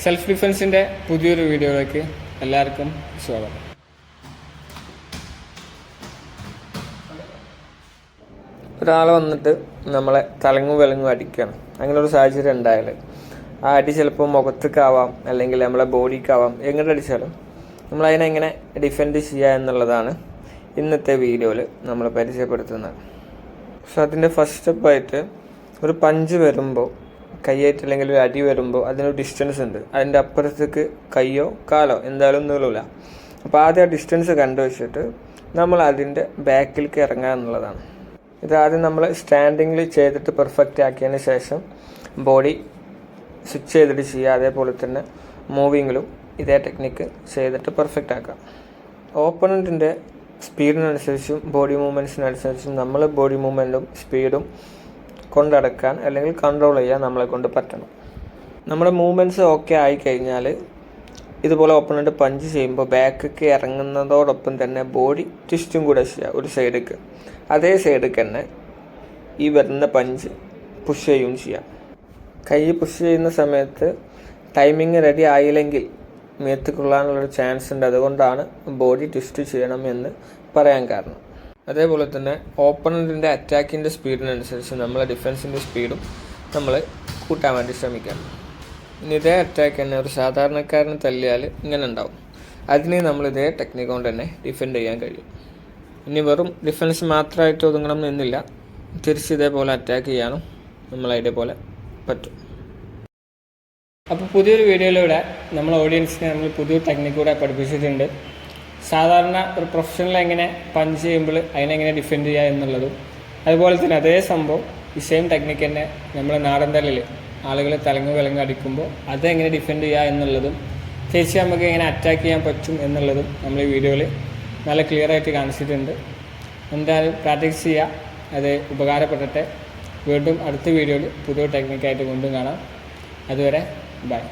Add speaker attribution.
Speaker 1: Self ഡിഫെൻസിൻ്റെ പുതിയൊരു വീഡിയോയിലേക്ക് എല്ലാവർക്കും സ്വാഗതം. ഒരാൾ വന്നിട്ട് നമ്മളെ തലങ്ങും വിലങ്ങും അടിക്കുകയാണ്. അങ്ങനെ ഒരു സാഹചര്യം ഉണ്ടായാൽ ആ അടി ചിലപ്പോൾ മുഖത്തേക്കാവാം, അല്ലെങ്കിൽ നമ്മളെ ബോഡിക്കാവാം. എങ്ങനെ അടിച്ചാലും നമ്മളതിനെ എങ്ങനെ ഡിഫെൻഡ് ചെയ്യുക എന്നുള്ളതാണ് ഇന്നത്തെ വീഡിയോയിൽ നമ്മൾ പരിചയപ്പെടുത്തുന്നത്. സോ അതിൻ്റെ ഫസ്റ്റ് സ്റ്റെപ്പായിട്ട് ഒരു പഞ്ച് വരുമ്പോൾ, കൈയായിട്ട് അല്ലെങ്കിൽ ഒരു അടി വരുമ്പോൾ അതിനൊരു ഡിസ്റ്റൻസ് ഉണ്ട്. അതിൻ്റെ അപ്പുറത്തേക്ക് കയ്യോ കാലോ എന്തായാലും നീളില്ല. അപ്പോൾ ആദ്യം ആ ഡിസ്റ്റൻസ് കണ്ടുവച്ചിട്ട് നമ്മൾ അതിൻ്റെ ബാക്കിലേക്ക് ഇറങ്ങുക എന്നുള്ളതാണ്. ഇതാദ്യം നമ്മൾ സ്റ്റാൻഡിങ്ങിൽ ചെയ്തിട്ട് പെർഫെക്റ്റ് ആക്കിയതിന് ശേഷം ബോഡി സ്വിച്ച് ചെയ്തിട്ട് ചെയ്യുക. അതേപോലെ തന്നെ മൂവിങ്ങിലും ഇതേ ടെക്നിക്ക് ചെയ്തിട്ട് പെർഫെക്റ്റ് ആക്കാം. ഓപ്പണൻറ്റിൻ്റെ സ്പീഡിനനുസരിച്ചും ബോഡി മൂവ്മെൻറ്റ്സിനനുസരിച്ചും നമ്മൾ ബോഡി മൂവ്മെൻറ്റും സ്പീഡും കൊണ്ടടക്കാൻ അല്ലെങ്കിൽ കൺട്രോൾ ചെയ്യാൻ നമ്മളെ കൊണ്ട് പറ്റണം. നമ്മുടെ മൂവ്മെൻറ്റ്സ് ഓക്കെ ആയിക്കഴിഞ്ഞാൽ ഇതുപോലെ ഓപ്പണൻറ്റ് പഞ്ച് ചെയ്യുമ്പോൾ ബാക്കിലേക്ക് ഇറങ്ങുന്നതോടൊപ്പം തന്നെ ബോഡി ട്വിസ്റ്റും കൂടെ ചെയ്യുക ഒരു സൈഡിലേക്ക്. അതേ സൈഡിലേക്ക് തന്നെ ഈ വരുന്ന പഞ്ച് പുഷ് ചെയ്യുകയും ചെയ്യാം. കൈ പുഷ് ചെയ്യുന്ന സമയത്ത് ടൈമിങ് റെഡി ആയില്ലെങ്കിൽ മേത്ത് കൊള്ളാനുള്ളൊരു ചാൻസ് ഉണ്ട്. അതുകൊണ്ടാണ് ബോഡി ട്വിസ്റ്റ് ചെയ്യണം എന്ന് പറയാൻ കാരണം. അതേപോലെ തന്നെ ഓപ്പണൻറ്റിൻ്റെ അറ്റാക്കിൻ്റെ സ്പീഡിനനുസരിച്ച് നമ്മളെ ഡിഫെൻസിൻ്റെ സ്പീഡും നമ്മൾ കൂട്ടാൻ വേണ്ടി ശ്രമിക്കണം. ഇനി ഇതേ അറ്റാക്ക് തന്നെ ഒരു സാധാരണക്കാരന് തല്ലിയാൽ ഇങ്ങനെ ഉണ്ടാവും. അതിനെ നമ്മൾ ഇതേ ടെക്നിക്ക് കൊണ്ട് തന്നെ ഡിഫെൻഡ് ചെയ്യാൻ കഴിയും. ഇനി വെറും ഡിഫെൻസ് മാത്രമായിട്ട് ഒതുങ്ങണം എന്നില്ല, തിരിച്ച് ഇതേപോലെ അറ്റാക്ക് ചെയ്യാനും നമ്മൾ ഇതേപോലെ പറ്റും. അപ്പോൾ പുതിയൊരു വീഡിയോയിലൂടെ നമ്മൾ ഓഡിയൻസിനെ നമ്മൾ പുതിയൊരു ടെക്നിക്ക് കൂടെ പഠിപ്പിച്ചിട്ടുണ്ട്. സാധാരണ ഒരു പ്രൊഫഷണൽ എങ്ങനെ പഞ്ച് ചെയ്യുമ്പോൾ അതിനെങ്ങനെ ഡിഫെൻഡ് ചെയ്യുക എന്നുള്ളതും, അതുപോലെ തന്നെ അതേ സംഭവം ഈ സെയിം ടെക്നിക്ക് തന്നെ നമ്മൾ നാടൻ തല്ലിൽ ആളുകൾ തലങ്ങ് വിലങ്ങ് അടിക്കുമ്പോൾ അതെങ്ങനെ ഡിഫെൻഡ് ചെയ്യുക എന്നുള്ളതും തിരിച്ച് നമുക്ക് എങ്ങനെ അറ്റാക്ക് ചെയ്യാൻ പറ്റും എന്നുള്ളതും നമ്മൾ ഈ വീഡിയോയിൽ നല്ല ക്ലിയർ ആയിട്ട് കാണിച്ചിട്ടുണ്ട്. എന്തായാലും പ്രാക്ടീസ് ചെയ്യുക, അത് ഉപകാരപ്പെടട്ടെ. വീണ്ടും അടുത്ത വീഡിയോയിൽ പുതിയ ടെക്നിക്കായിട്ട് കൊണ്ടും കാണാം. അതുവരെ ബൈ.